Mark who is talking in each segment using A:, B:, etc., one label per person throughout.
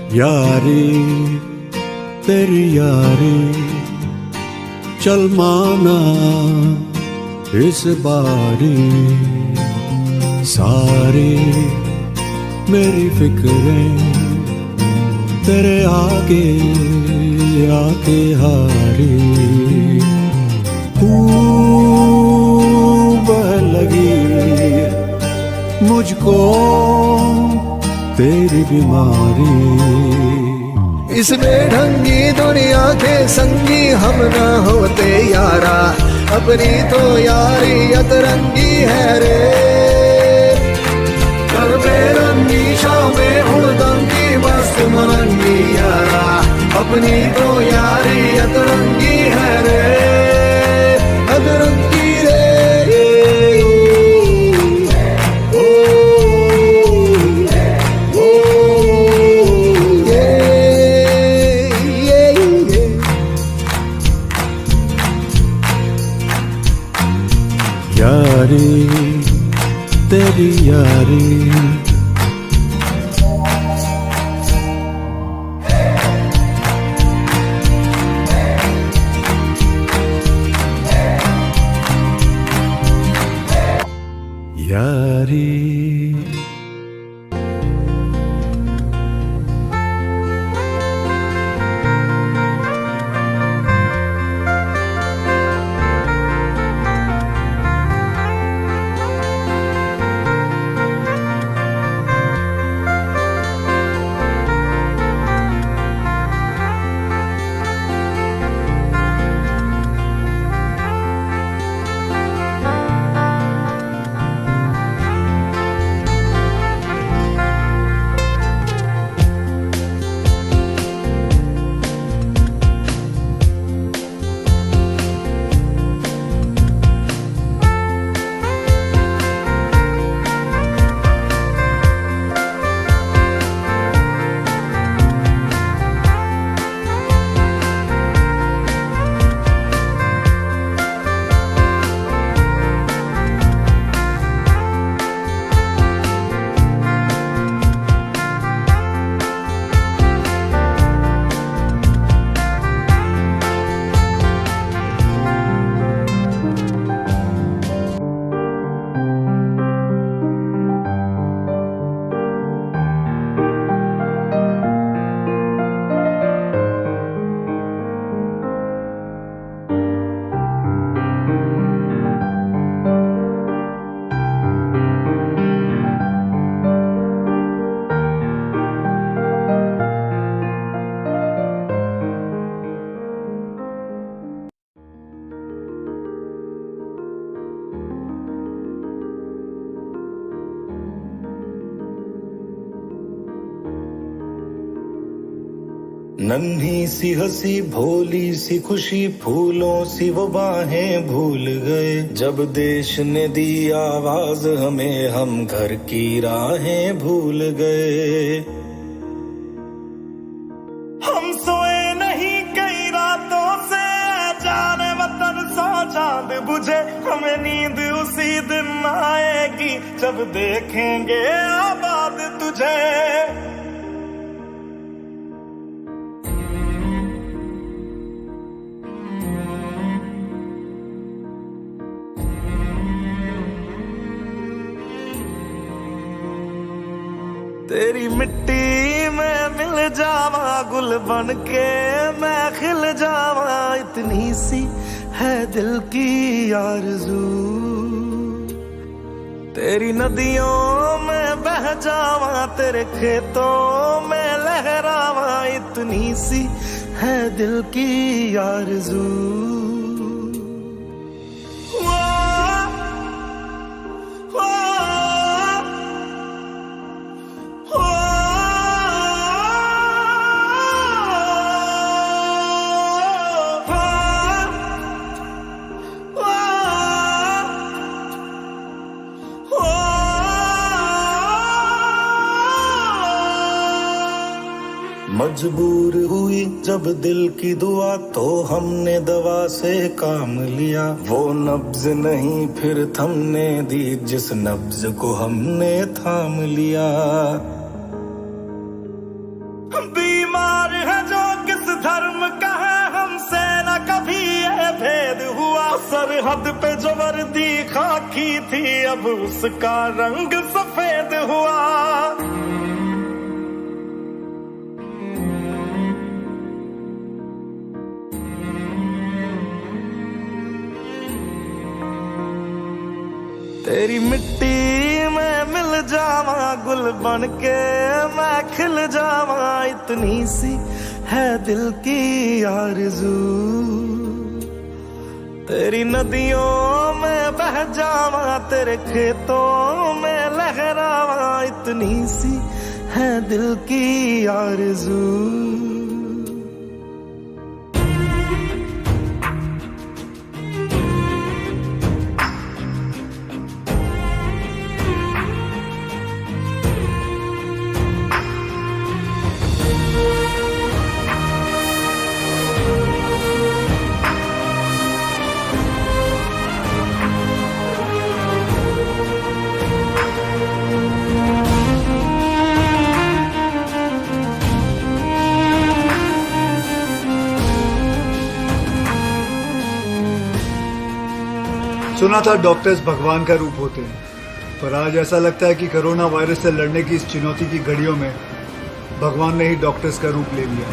A: यारी तेरी यारी चल माना इस बारी, सारी मेरी फिक्रें तेरे आगे आके हारी। बह लगी मुझको तेरी बीमारी,
B: इस बेढंगी दुनिया के संगी हम ना होते यारा, अपनी तो यारी अतरंगी है रे। कर बेरंगी शामें हुड़दंगी मस्त मरंगी यारा, अपनी तो यारी अतरंगी है रे, अतरंगी रे।
A: यारी तेरी यारी यारी।
C: नन्ही सी हंसी भोली सी खुशी फूलों सी वो बाहें भूल गए, जब देश ने दी आवाज हमें हम घर की राहें भूल गए। हम सोए नहीं कई रातों से जाने वतन सौ चांद बुझे, हमें नींद उसी दिन आएगी जब देखेंगे आबाद तुझे। तेरी मिट्टी में मिल जावा गुल बन के मैं खिल जावा, इतनी सी है दिल की आरज़ू। तेरी नदियों में बह जावा तेरे खेतों में लहरावा, इतनी सी है दिल की आरज़ू। मजबूर हुई जब दिल की दुआ तो हमने दवा से काम लिया, वो नब्ज नहीं फिर थमने दी जिस नब्ज को हमने थाम लिया। सरहद पे जो वर्दी खाकी थी अब उसका रंग सफेद हुआ। तेरी मिट्टी में मिल जावा गुल बन के मैं खिल जावा, इतनी सी है दिल की आरज़ू। तेरी नदियों में बह जावा तेरे खेतों में लहरावा, इतनी सी है दिल की आरज़ू।
D: सुना था डॉक्टर्स भगवान का रूप होते हैं, पर आज ऐसा लगता है कि कोरोना वायरस से लड़ने की इस चुनौती की घड़ियों में भगवान ने ही डॉक्टर्स का रूप ले लिया।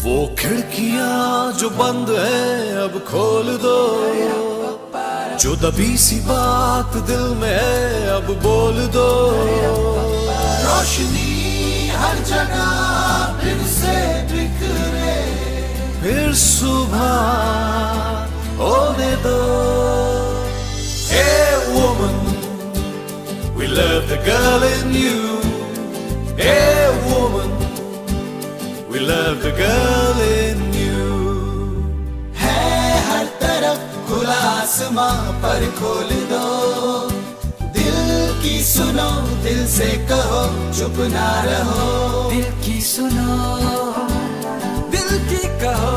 A: वो खिड़कियां जो बंद है अब खोल दो, जो दबी सी बात दिल में है अब बोल दो। रोशनी हर जगह फिर से बिखरे, फिर सुबह होने दो। Hey woman, we love the girl in you. Hey woman, we love the girl in you.
E: है हर तरफ खुला आसमां पर खोल दो, दिल की सुनो दिल से कहो चुप ना रहो। दिल की सुनो दिल की कहो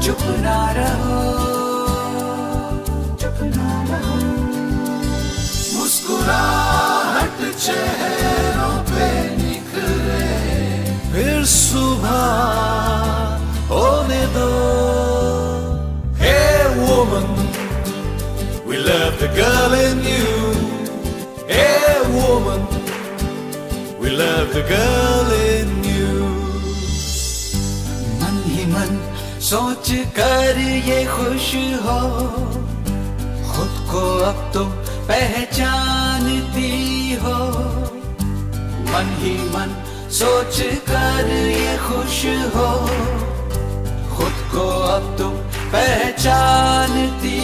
E: चुप ना रहो, चुप ना रहो। मुस्कुराहट चेहरों पे निखरे,
A: फिर सुबह होने दो। Hey woman, we love the girl in you. Hey woman, we love the girl in you.
E: मन ही मन सोच कर ये खुश हो, खुद को अब तुम पहचानती हो। मन ही मन सोच कर ये खुश हो, खुद को अब तुम पहचानती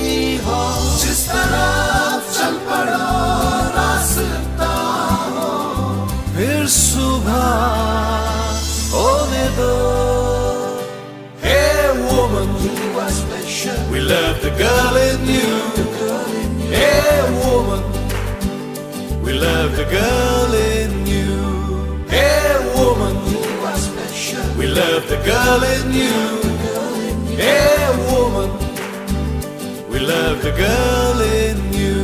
E: हो। जिस तरफ चल पड़ो रास्ता हो,
A: फिर सुबह होने दो। Hey woman,
E: you are special.
A: we love the girl in you. Hey woman, we love the girl in you. Hey woman,
E: You are special.
A: we love the girl in you. Hey woman, we love the girl in you.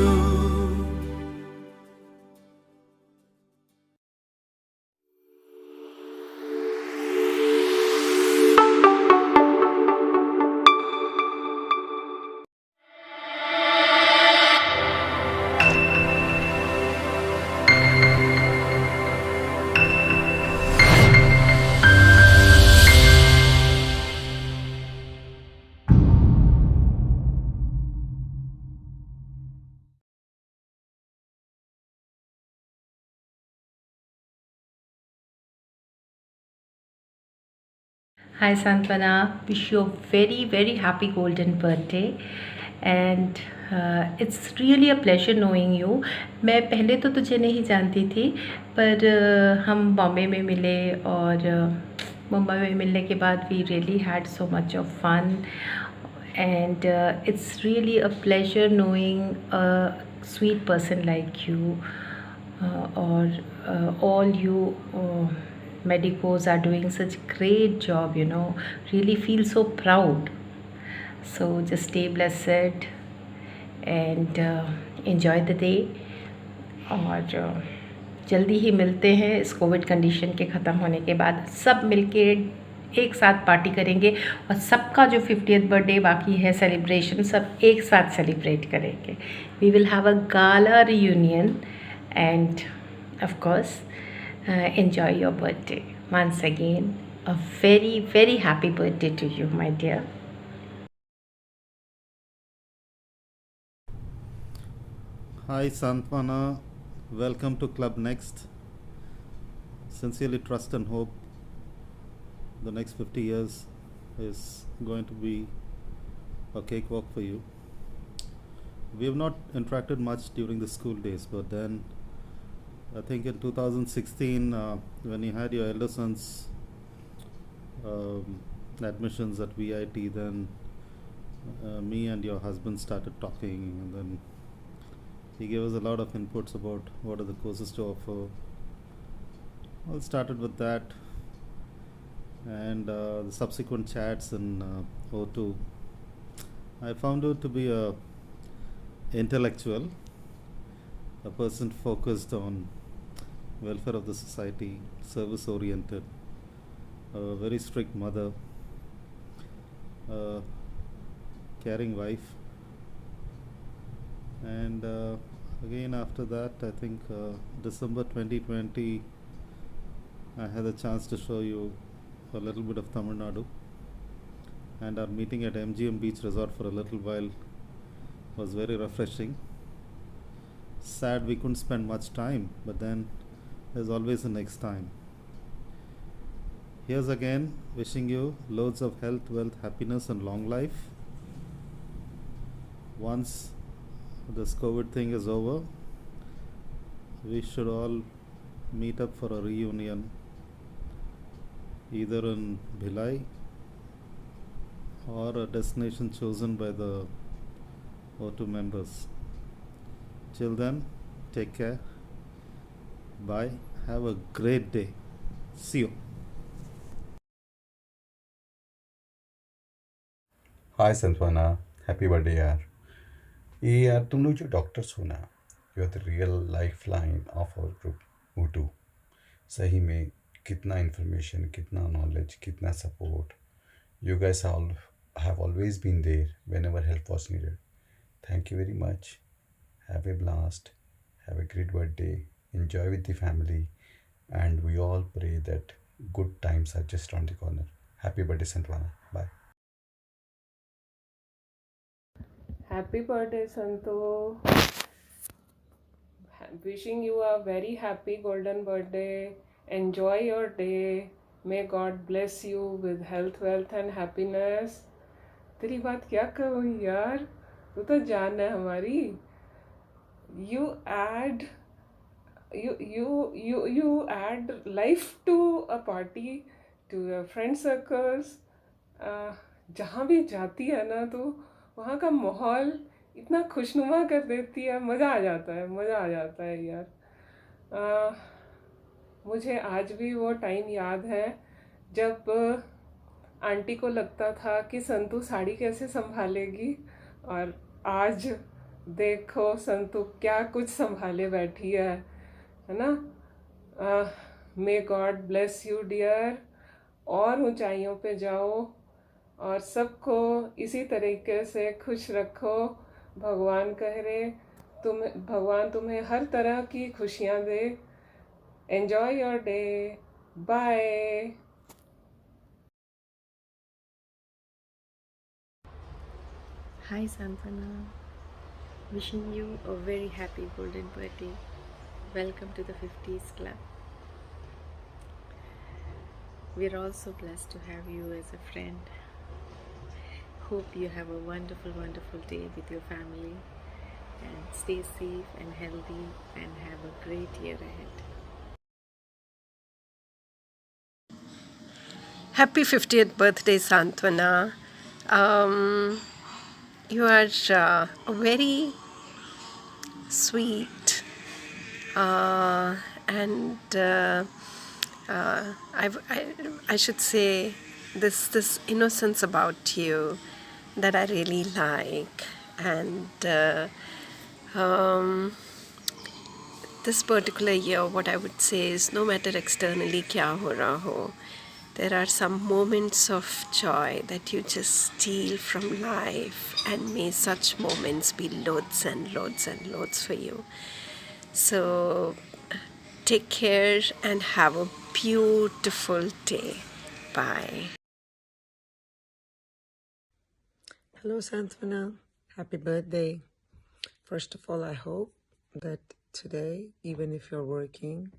F: Hi Santwana, wish you a very happy golden birthday and it's really a pleasure knowing you. मैं पहले तो तुझे नहीं जानती थी, पर हम बॉम्बे में मिले और मुंबई में मिलने के बाद we really had so much of fun and it's really a pleasure knowing a sweet person like you or all you medicos are doing such great job, you know, really feel so proud. So just stay blessed and enjoy the day और जल्दी ही मिलते हैं इस Covid condition के ख़त्म होने के बाद। सब मिलके एक साथ पार्टी करेंगे और सबका जो 50th बर्थडे बाकी है सेलिब्रेशन, सब एक साथ सेलिब्रेट करेंगे। We will have a gala reunion and of course enjoy your birthday. Once again, a very, very happy birthday to you, my dear.
G: Hi Santwana, welcome to Club Next. Sincerely trust and hope the next 50 years is going to be a cakewalk for you. We have not interacted much during the school days, but then I think in 2016, when you had your elder son's admissions at VIT, then me and your husband started talking, and then he gave us a lot of inputs about what are the courses to offer. Well, started with that, and the subsequent chats in O2. I found her to be a intellectual, a person focused on welfare of the society, service oriented, a very strict mother, a caring wife, and again after that, I think December 2020, I had a chance to show you a little bit of Tamil Nadu, and our meeting at MGM Beach Resort for a little while was very refreshing. Sad we couldn't spend much time, but then there's always a next time. Here's again wishing you loads of health, wealth, happiness and long life. Once this COVID thing is over, we should all meet up for a reunion, either in Bhilai or a destination chosen by the O2 members. Till then, take care. Bye. Have a great day. See you.
H: Hi Santwana, happy birthday यार। ये यार तुम लोग जो doctors हो ना, you are the real life line of our group O2। सही में कितना इन्फॉर्मेशन, कितना नॉलेज, कितना support. You guys have always been there whenever help was needed. Thank you very much. Have a blast, have a great birthday, enjoy with the family, and we all pray that good times are just around the corner. Happy birthday Santwana. Bye.
I: Happy birthday Santo. Wishing you a very happy golden birthday. Enjoy your day. May God bless you with health, wealth and happiness. तेरी बात क्या कहूँ यार, तू तो जान है हमारी। You add life to a party, to your friend circles. जहाँ भी जाती है ना, तो वहाँ का माहौल इतना खुशनुमा कर देती है, मज़ा आ जाता है यार। मुझे आज भी वो टाइम याद है जब आंटी को लगता था कि संतू साड़ी कैसे संभालेगी, और आज देखो संतू क्या कुछ संभाले बैठी है ना। May God bless you dear, और ऊंचाइयों पे जाओ और सबको इसी तरीके से खुश रखो। भगवान कह रहे भगवान तुम्हें हर तरह की खुशियाँ दे। Enjoy your day, bye.
F: Hi Santwana, wishing you a very happy golden birthday. Welcome to the 50s Club. We're also blessed to have you as a friend. Hope you have a wonderful, wonderful day with your family, and stay safe and healthy and have a great year ahead.
J: Happy 50th birthday, Santwana. You are a very sweet and I should say this innocence about you that I really like, and this particular year, what I would say is, no matter externally kya ho raha ho, there are some moments of joy that you just steal from life, and may such moments be loads and loads and loads for you. So take care and have a beautiful day. Bye.
K: Hello, Santhvana. Happy birthday. First of all, I hope that today, even if you're working,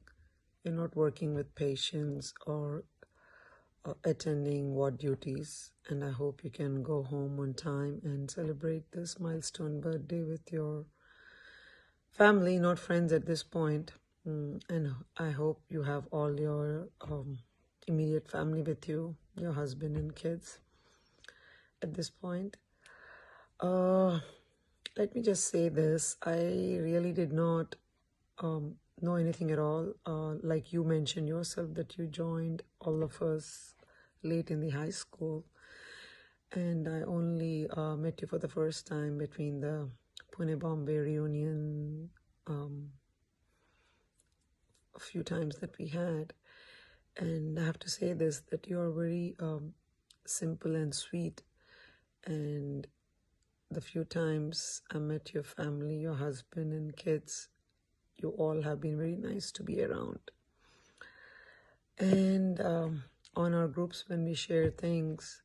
K: you're not working with patients or attending ward duties. And I hope you can go home on time and celebrate this milestone birthday with your family, not friends at this point. And I hope you have all your immediate family with you, your husband and kids at this point. Let me just say this. I really did not know anything at all. Like you mentioned yourself that you joined all of us late in the high school. And I only met you for the first time between the Pune-Bombay reunion a few times that we had. And I have to say this, that you are very simple and sweet. And the few times I met your family, your husband and kids, you all have been very nice to be around. And on our groups, when we share things,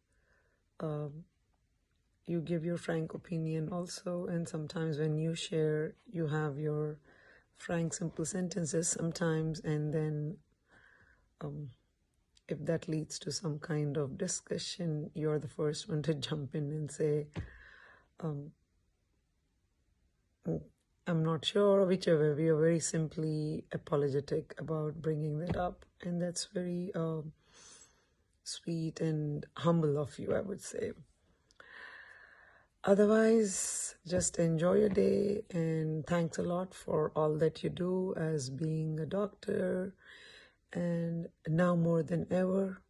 K: you give your frank opinion also. And sometimes when you share, you have your frank, simple sentences sometimes. And then if that leads to some kind of discussion, you're the first one to jump in and say, I'm not sure, whichever. We are very simply apologetic about bringing that up. And that's very sweet and humble of you, I would say. Otherwise, just enjoy your day, and thanks a lot for all that you do as being a doctor. And now more than ever,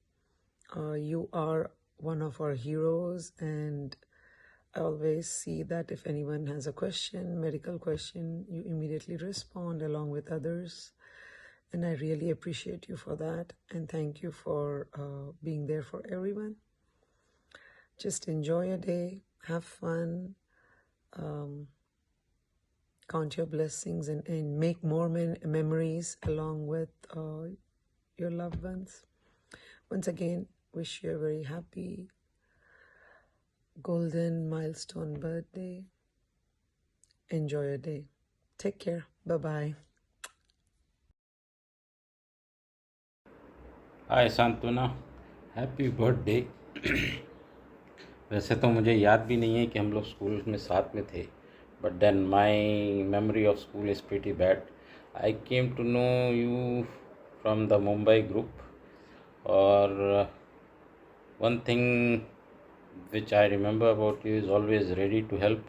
K: you are one of our heroes, and I always see that if anyone has a question, medical question, you immediately respond along with others. And I really appreciate you for that. And thank you for being there for everyone. Just enjoy your day, have fun, count your blessings, and make more memories along with your loved ones. Once again, wish you a very happy golden milestone birthday. Enjoy your day. Take care. Bye-bye.
L: हाय सांत्वना, happy birthday. वैसे तो मुझे याद भी नहीं है कि हम लोग स्कूल में साथ में थे, but then my memory of school is pretty bad. I came to know you from the Mumbai group, और one thing which I remember about you is always ready to help.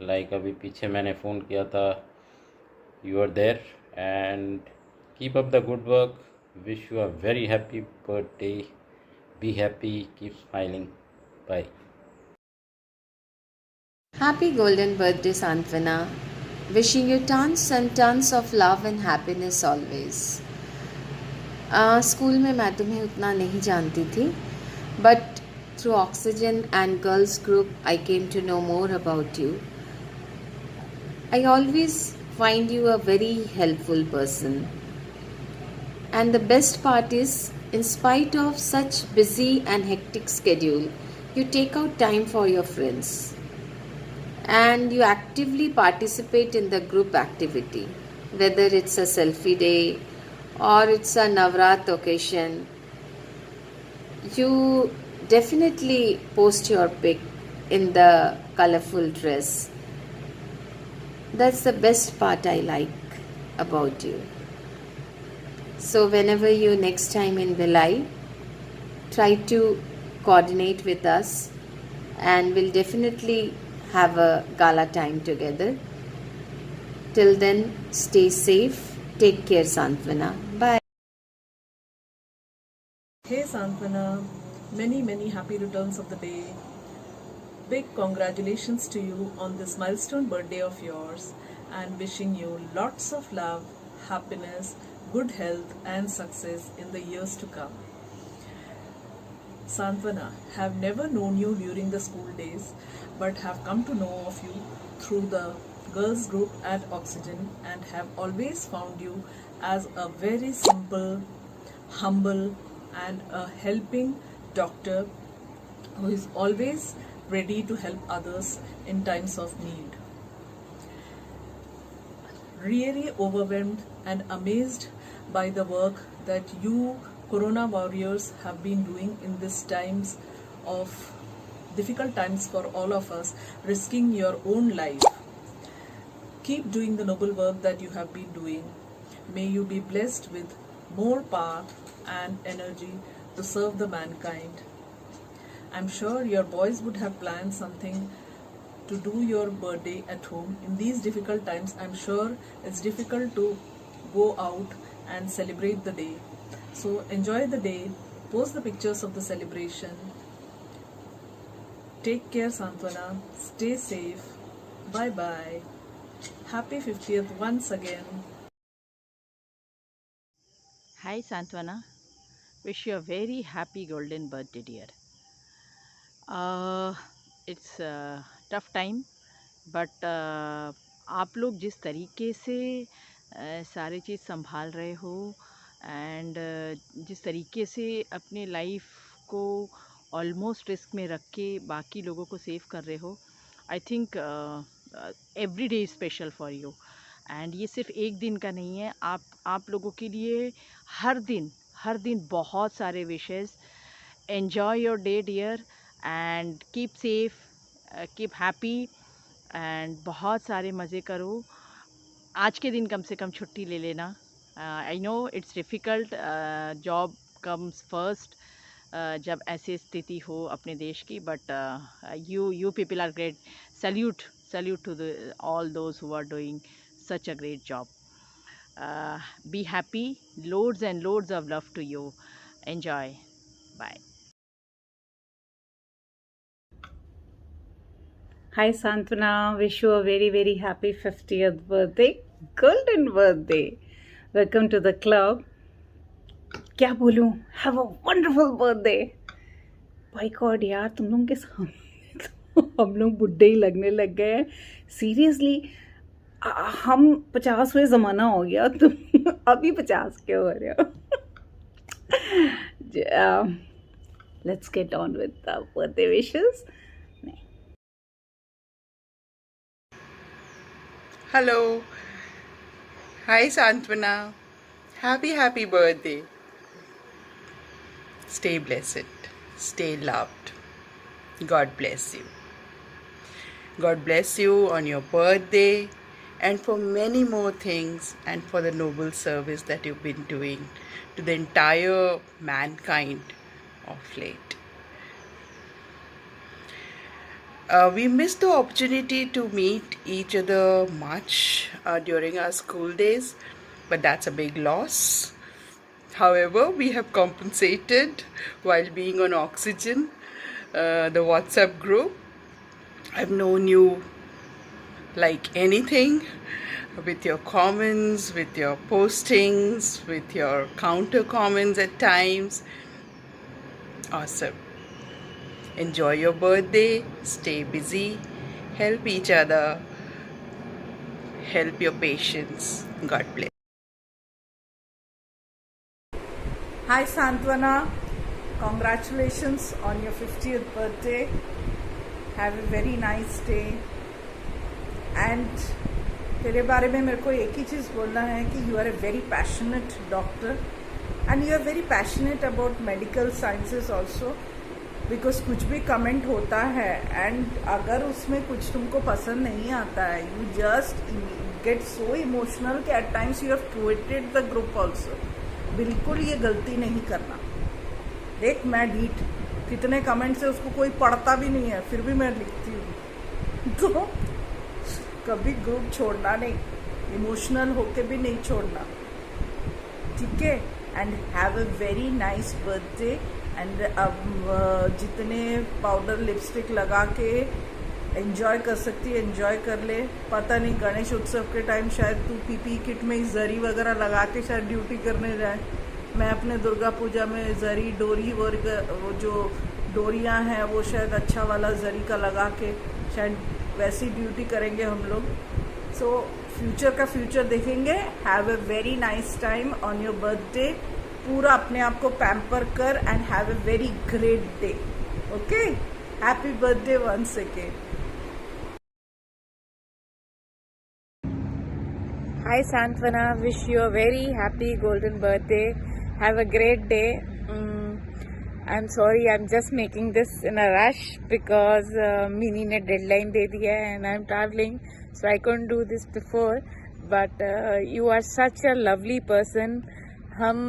L: Like अभी पीछे मैंने phone किया था, you are there, and keep up the good work. Wish you a very happy birthday. Be happy, keep smiling. Bye.
M: Happy golden birthday, Santvana. Wishing you tons and tons of love and happiness always. School में मैं तुम्हें उतना नहीं जानती थी, but through Oxygen and Girls Group, I came to know more about you. I always find you a very helpful person. And the best part is, in spite of such busy and hectic schedule, you take out time for your friends. And you actively participate in the group activity, whether it's a selfie day or it's a Navrat occasion. You definitely post your pic in the colorful dress. That's the best part I like about you. So whenever you next time in Bhilai, try to coordinate with us, and we'll definitely have a gala time together. Till then, stay safe. Take care, Santvana. Bye.
N: Hey Santvana, many happy returns of the day. Big congratulations to you on this milestone birthday of yours, and wishing you lots of love, happiness, good health, and success in the years to come. Santvana, have never known you during the school days, but have come to know of you through the girls group at Oxygen, and have always found you as a very simple, humble, and a helping doctor who is always ready to help others in times of need. Really overwhelmed and amazed by the work that you Corona warriors have been doing in these times of difficult times for all of us, risking your own life. Keep doing the noble work that you have been doing. May you be blessed with more power and energy to serve the mankind. I'm sure your boys would have planned something to do your birthday at home. In these difficult times, I'm sure it's difficult to go out and celebrate the day. So enjoy the day, post the pictures of the celebration. Take care, Santvana. Stay safe. Bye-bye. Happy 50th once again.
O: Hi Santvana, wish you a very happy golden birthday dear. It's a tough time, but आप लोग जिस तरीके से सारी चीज़ संभाल रहे हो and जिस तरीके से अपने लाइफ को ऑलमोस्ट रिस्क में रख के बाकी लोगों को सेव कर रहे हो, I think every day special for you. And ये सिर्फ एक दिन का नहीं है, आप लोगों के लिए हर दिन बहुत सारे wishes. Enjoy your day dear and keep safe, keep happy and बहुत सारे मज़े करो. आज के दिन कम से कम छुट्टी ले लेना. I know it's difficult, job comes first जब ऐसी स्थिति हो अपने देश की, but you people are great. Salute to all those who are doing such a great job. Be happy. Loads and loads of love to you. Enjoy. Bye.
P: Hi Santvana, wish you a very very happy 50th birthday, golden birthday. Welcome to the club. क्या बोलूँ, have a wonderful birthday. By God यार, तुम लोगों के सामने तो हम लोग बुढ़े ही लगने लग गए हैं. सीरियसली हम 50वें ज़माना हो गया, तुम अभी 50 के हो रहे हो. Let's get on with the birthday wishes.
Q: Hello. Hi Santvana. Happy birthday. Stay blessed. Stay loved. God bless you. God bless you on your birthday and for many more things, and for the noble service that you've been doing to the entire mankind of late. We missed the opportunity to meet each other much during our school days, but that's a big loss. However, we have compensated while being on Oxygen, the WhatsApp group. I've known you like anything, with your comments, with your postings, with your counter comments at times. Awesome. Enjoy your birthday, stay busy, help each other, help your patients. God bless.
R: Hi Santvana, congratulations on your 50th birthday. Have a very nice day. And तेरे बारे में मेरे को एक ही चीज़ बोलना है कि you are a very passionate doctor and you are very passionate about medical sciences also. Because कुछ भी कमेंट होता है एंड अगर उसमें कुछ तुमको पसंद नहीं आता है, you just get so emotional कि at times you have quitted the group also. बिल्कुल ये गलती नहीं करना. देख मैं डीट कितने कमेंट्स है, उसको कोई पढ़ता भी नहीं है, फिर भी मैं लिखती हूँ. तो कभी ग्रुप छोड़ना नहीं, इमोशनल होके भी नहीं छोड़ना, ठीक है. And have a very nice birthday. And अब जितने पाउडर लिपस्टिक लगा के एंजॉय कर सकती है एंजॉय कर ले। पता नहीं गणेश उत्सव के टाइम शायद तू पीपी किट में जरी वगैरह लगा के शायद ड्यूटी करने जाए। मैं अपने दुर्गा पूजा में जरी डोरी वर्ग वो जो डोरियां हैं वो शायद अच्छा वाला जरी का लगा के शायद वैसी ड्यूटी करेंगे हम लोग। सो फ्यूचर का फ्यूचर देखेंगे। Have a very nice time on your birthday. पूरा अपने आप को पैम्पर कर and have a very great day. Okay, happy birthday once again.
S: Hi Santvana, wish you a very happy golden birthday. Have a great day. I'm sorry, I'm just making this in a rush because Mini ने deadline दे दिया है and I'm traveling, so I couldn't do this before. But you are such a lovely person. हम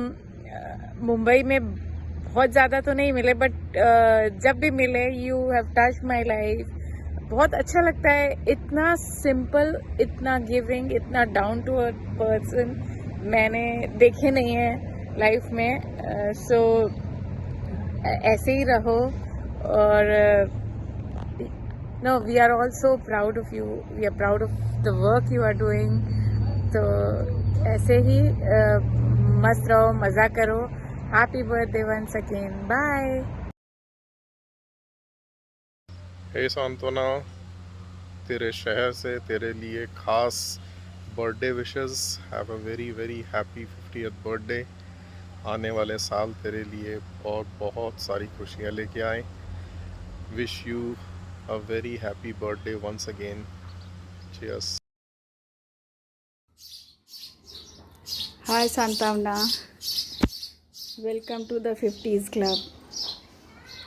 S: मुंबई में बहुत ज़्यादा तो नहीं मिले, but जब भी मिले you have touched my life. बहुत अच्छा लगता है, इतना सिंपल, इतना गिविंग, इतना डाउन टू अर्थ पर्सन मैंने देखे नहीं है लाइफ में। सो ऐसे ही रहो और no, we are also proud of you, we are proud of the work you are doing. तो ऐसे ही मस्त रहो, मज़ा करो। Happy birthday once again, bye.
T: Hey Santwana, तेरे शहर से तेरे लिए खास birthday wishes. Have a very very happy 50th birthday. आने वाले साल तेरे लिए बहुत बहुत सारी खुशियाँ लेके आए। Wish you a very happy birthday once again. Cheers.
U: Hi Santavna, welcome to the 50s club.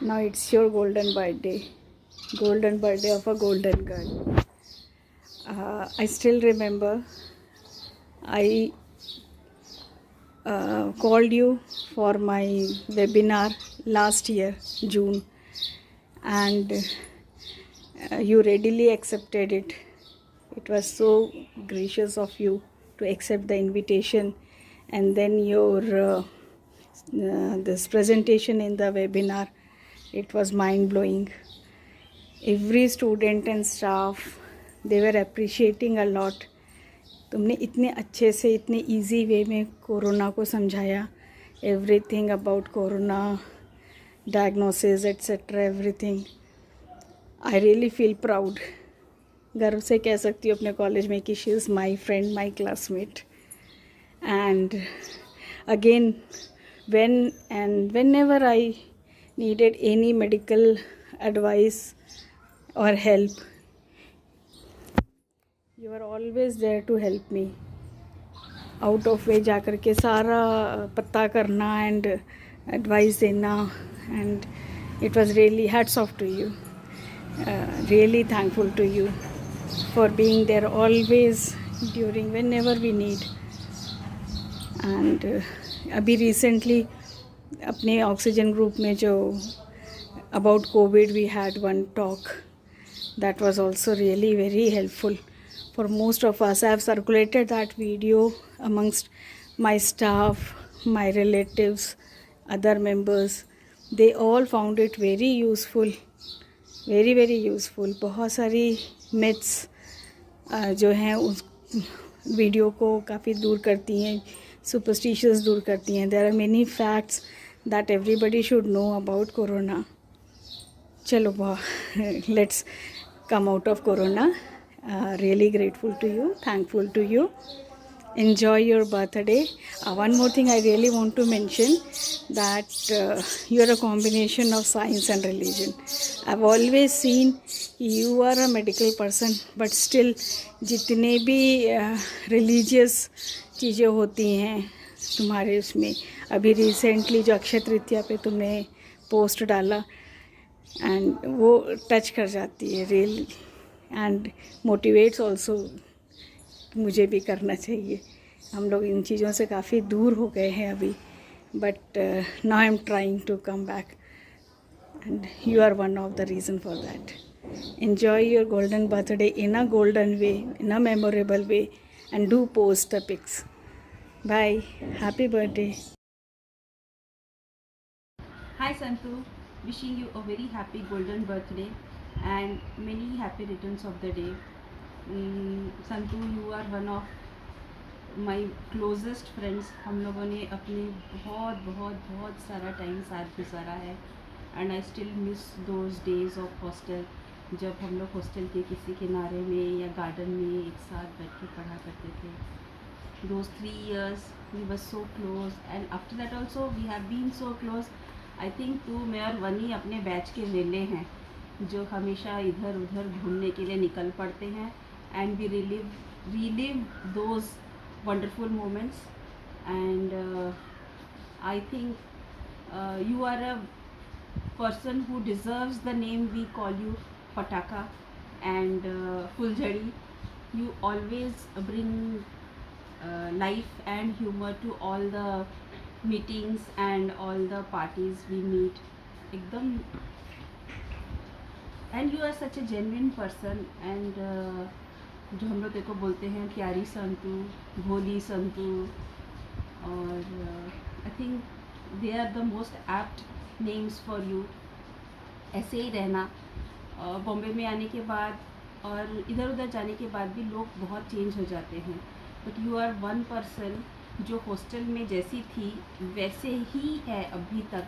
U: Now it's your golden birthday of a golden girl. I still remember I called you for my webinar last year June, and you readily accepted it. It was so gracious of you to accept the invitation, and then your this presentation in the webinar, it was mind blowing. Every student and staff, they were appreciating a lot. तुमने इतने अच्छे से, इतने easy way में corona को समझाया, everything about corona, diagnosis etcetera, everything. I really feel proud. गर्व से कह सकती हूँ अपने कॉलेज में कि she is my friend, my classmate. And again whenever I needed any medical advice or help, you were always there to help me. Out of way जा कर के सारा पता करना and advice देना, and it was really hats off to you. Really thankful to you for being there always during whenever we need. And अभी recently अपने oxygen group में जो about COVID we had one talk, that was also really very helpful for most of us. I have circulated that video amongst my staff, my relatives, other members. They all found it very useful, very very useful. बहुत सारी myths जो हैं उस video को काफ़ी दूर करती हैं, सुपरस्टिशियस दूर करती हैं. There are many facts that everybody should know about corona. चलो let's come out of corona. Really grateful to you, thankful to you. Enjoy your birthday. One more thing I really want to mention, that you are a combination of science and religion. I've always seen you are a medical person, but still जितने भी religious चीज़ें होती हैं तुम्हारे उसमें, अभी recently जो अक्षय तृतीया पे तुमने पोस्ट डाला, एंड वो टच कर जाती है रियली, एंड मोटिवेट्स ऑल्सो. मुझे भी करना चाहिए. हम लोग इन चीज़ों से काफ़ी दूर हो गए हैं अभी, but now I am trying to come back, and you are one of the reason for that. Enjoy your golden birthday in a golden way, in a memorable way, and do post the pics. Bye, happy birthday.
V: Hi Santu, wishing you a very happy golden birthday.
B: and many happy returns of the day. Santu, you are one of my closest friends. हम लोगों ने अपने बहुत बहुत बहुत सारा time साथ गुजारा है and I still miss those days of hostel, जब हम लोग हॉस्टल के किसी किनारे में या गार्डन में एक साथ बैठ के पढ़ा करते थे. Those 3 years we were so close and after that also we have been so close. I think तू, मैं और वनी अपने बैच के वेले हैं जो हमेशा इधर उधर घूमने के लिए निकल पड़ते हैं and we relive those wonderful moments. And I think you are a person who deserves the name we call you, Pataka and Fuljadi. You always bring life and humor to all the meetings and all the parties we meet. Ekdam. And you are such a genuine person. And जो हम लोग देखो बोलते हैं प्यारी संतू, भोली संतू, और I think they are the most apt names for you. ऐसे ही रहना. बॉम्बे में आने के बाद और इधर उधर जाने के बाद भी लोग बहुत चेंज हो जाते हैं, but you are one person जो हॉस्टल में जैसी थी वैसे ही है अभी तक.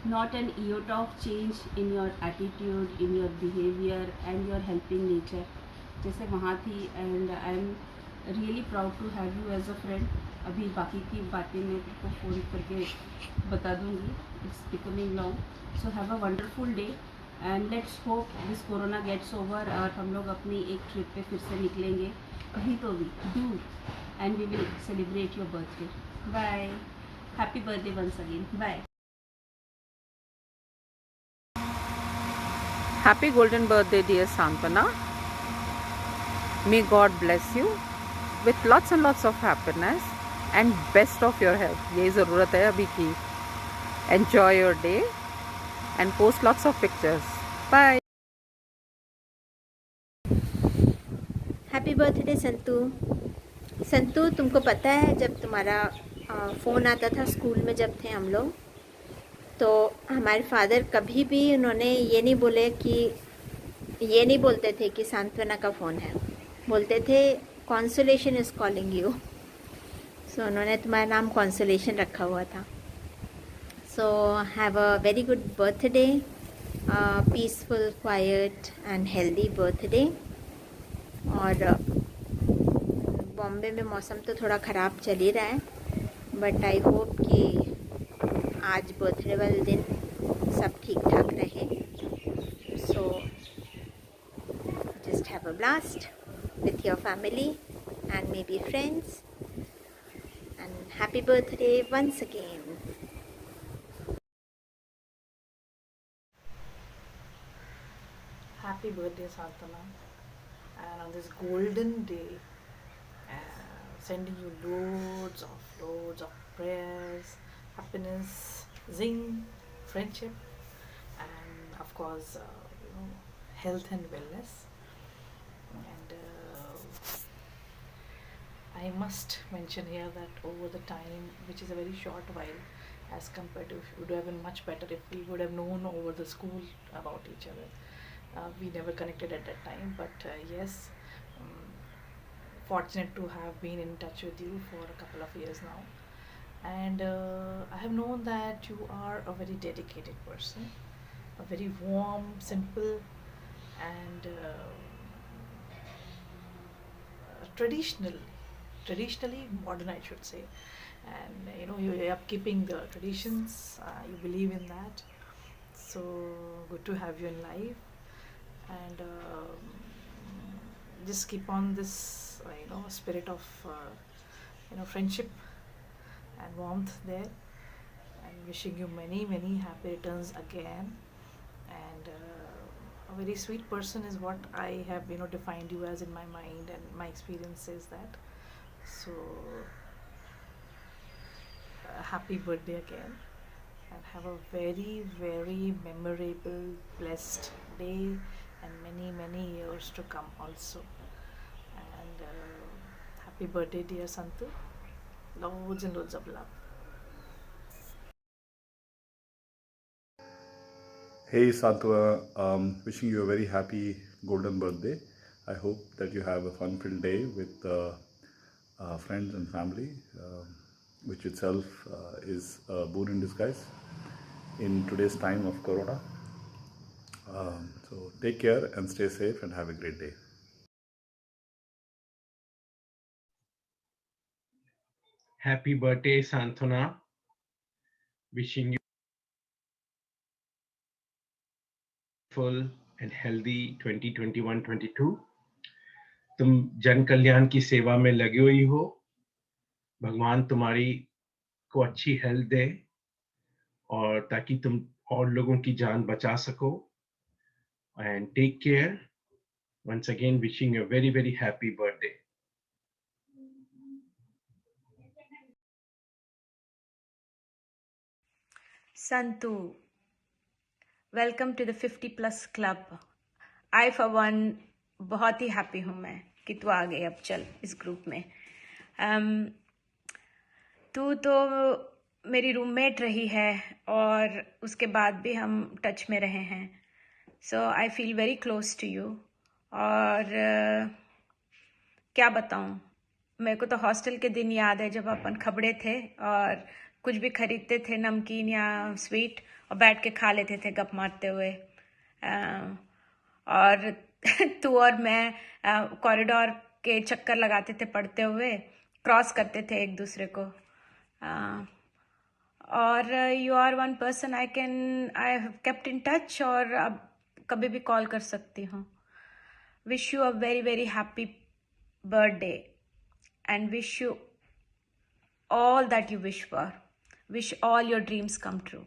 B: Not an iota of change in your attitude, in your behaviour and your helping nature जैसे वहाँ थी. And I am really proud to have you as a friend. अभी बाकी की बातें मैं तुमको फ़ोन करके बता दूँगी. It's becoming long. So have a wonderful day and let's hope this corona gets over और हम लोग अपनी एक ट्रिप पे फिर से निकलेंगे कहीं तो भी दूर, and we will celebrate your birthday. Bye. Happy birthday once again. Bye.
V: Happy golden birthday, dear Santwana. May God bless you with lots and lots of happiness and best of your health. यही ज़रूरत है अभी की. Enjoy your day and post lots of pictures. Bye.
W: Happy birthday Santu. Santu, तुमको पता है जब तुम्हारा फ़ोन आता था स्कूल में जब थे हम लोग, तो हमारे फादर कभी भी उन्होंने ये नहीं बोलते थे कि सांत्वना का फ़ोन है. बोलते थे कॉन्सोलेशन इज़ कॉलिंग यू. सो उन्होंने तुम्हारा नाम कॉन्सोलेशन रखा हुआ था. सो have a very good birthday, peaceful, quiet and healthy birthday. और बॉम्बे में मौसम तो थोड़ा ख़राब चल ही रहा है, बट आई होप कि आज बर्थडे वाले दिन सब ठीक ठाक रहे. So just have a blast with your family and maybe friends, and happy birthday once again.
N: Happy birthday, Santana, and on this golden day, sending you loads of prayers, happiness, zing, friendship, and of course health and wellness. And I must mention here that over the time, which is a very short while as compared to, it would have been much better if we would have known over the school about each other. We never connected at that time, but yes, fortunate to have been in touch with you for a couple of years now. And I have known that you are a very dedicated person, a very warm, simple, and traditionally modern, I should say. And you are upkeeping the traditions, you believe in that. So good to have you in life, and just keep on this spirit of friendship and warmth there, and wishing you many happy returns again. And a very sweet person is what I have defined you as in my mind, and my experience is that. So happy birthday again, and have a very memorable, blessed day, and many years to come also. And happy birthday, dear Santu. Loads and loads of love.
C: Hey Santwana, wishing you a very happy golden birthday. I hope that you have a fun-filled day with friends and family, which itself is a boon in disguise in today's time of Corona. So take care and stay safe and have a great day.
D: Happy birthday, Santwana. Wishing you full and healthy 2021-22. तुम जन कल्याण की सेवा में लगे हुई हो. भगवान तुम्हारी को अच्छी हेल्थ दे और ताकि तुम और लोगों की जान बचा सको. And take care. Once again, wishing you a very, very happy birthday.
E: Santu, welcome to the 50+ club. I for one बहुत ही हैप्पी हूँ मैं कि तू आ गई अब चल इस ग्रुप में. तू तो मेरी रूममेट रही है और उसके बाद भी हम टच में रहे हैं. So I feel very close to you. और क्या बताऊँ, मेरे को तो हॉस्टल के दिन याद है जब अपन खबड़े थे और कुछ भी खरीदते थे, नमकीन या स्वीट, और बैठ के खा लेते थे गप मारते हुए. और तू और मैं कॉरिडोर के चक्कर लगाते थे पढ़ते हुए, क्रॉस करते थे एक दूसरे को. और you are one person I have kept in touch और अब कभी भी कॉल कर सकती हूँ. Wish you a very very happy birthday and wish you all that you wish for. Wish all your dreams come true.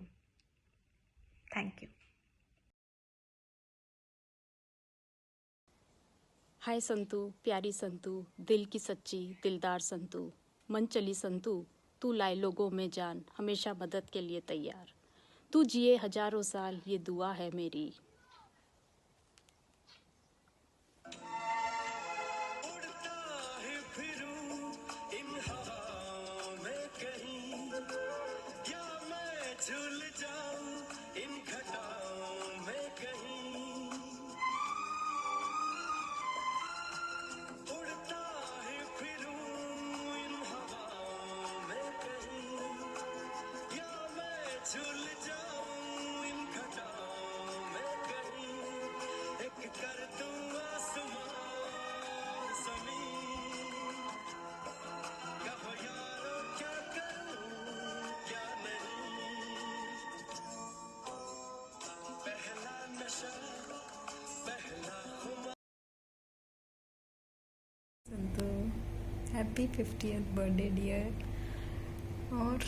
E: Thank you.
X: हाय संतू, प्यारी संतू, दिल की सच्ची दिलदार संतू, मन चली संतू, तू लाए लोगों में जान, हमेशा मदद के लिए तैयार. तू जिए हजारों साल, ये दुआ है मेरी.
U: Santu, happy 50th birthday dear. और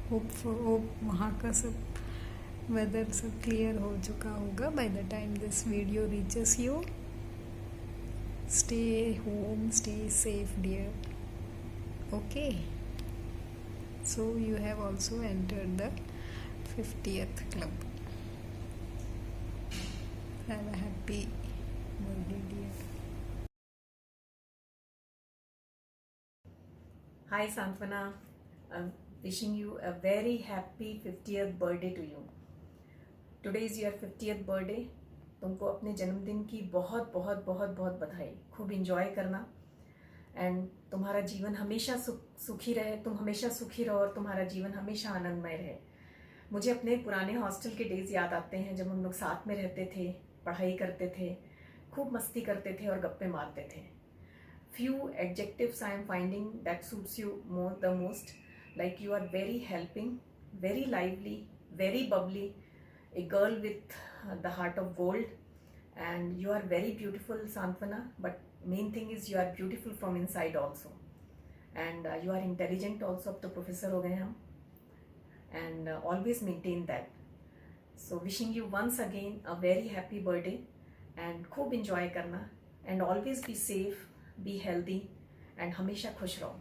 U: होप वहाँ का सब वेदर सब क्लियर हो चुका होगा by the time this video reaches you. Stay home, stay safe dear. Okay, so you have also entered the 50th club. Have a happy birthday dear.
Y: Hi Santwana, I'm wishing you a very happy 50th birthday to you. Today is your 50th birthday. तुमको अपने जन्मदिन की बहुत बहुत बहुत बहुत बधाई. खूब इंजॉय करना एंड तुम्हारा जीवन हमेशा सुखी रहे. तुम हमेशा सुखी रहो और तुम्हारा जीवन हमेशा आनंदमय रहे. मुझे अपने पुराने हॉस्टल के डेज याद आते हैं जब हम लोग साथ में रहते थे, पढ़ाई करते थे, खूब मस्ती करते थे और गप्पे मारते थे. Few adjectives I am finding that suits you the most, like you are very helping, very lively, very bubbly, a girl with the heart of gold, and you are very beautiful Santwana, but main thing is you are beautiful from inside also, and you are intelligent also. अब तो professor हो गए हम, and always maintain that. So wishing you once again a very happy birthday and खूब enjoy करना and always be safe, be healthy and हमेशा खुश रहो.